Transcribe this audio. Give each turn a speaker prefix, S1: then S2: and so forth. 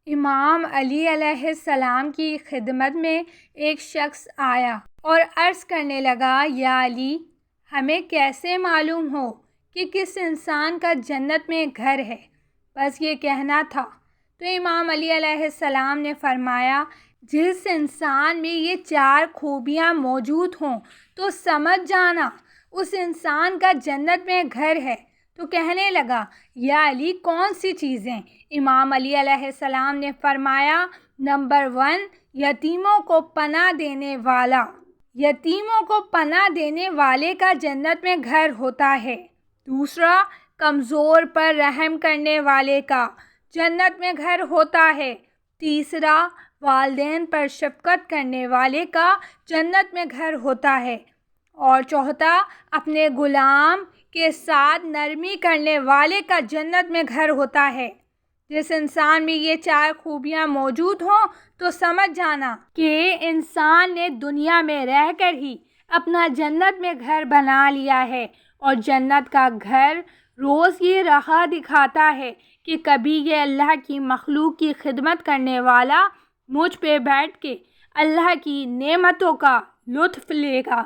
S1: امام علی علیہ السلام کی خدمت میں ایک شخص آیا اور عرض کرنے لگا، یا علی، ہمیں کیسے معلوم ہو کہ کس انسان کا جنت میں گھر ہے؟ بس یہ کہنا تھا۔ تو امام علی علیہ السلام نے فرمایا، جس انسان میں یہ 4 خوبیاں موجود ہوں تو سمجھ جانا اس انسان کا جنت میں گھر ہے۔ تو کہنے لگا، یا علی، کون سی چیزیں؟ امام علی علیہ السلام نے فرمایا، نمبر 1، یتیموں کو پناہ دینے والا۔ یتیموں کو پناہ دینے والے کا جنت میں گھر ہوتا ہے۔ دوسرا، کمزور پر رحم کرنے والے کا جنت میں گھر ہوتا ہے۔ تیسرا، والدین پر شفقت کرنے والے کا جنت میں گھر ہوتا ہے۔ اور چوتھا، اپنے غلام کے ساتھ نرمی کرنے والے کا جنت میں گھر ہوتا ہے۔ جس انسان میں یہ 4 خوبیاں موجود ہوں تو سمجھ جانا کہ انسان نے دنیا میں رہ کر ہی اپنا جنت میں گھر بنا لیا ہے۔ اور جنت کا گھر روز یہ راہ دکھاتا ہے کہ کبھی یہ اللہ کی مخلوق کی خدمت کرنے والا مجھ پہ بیٹھ کے اللہ کی نعمتوں کا لطف لے گا۔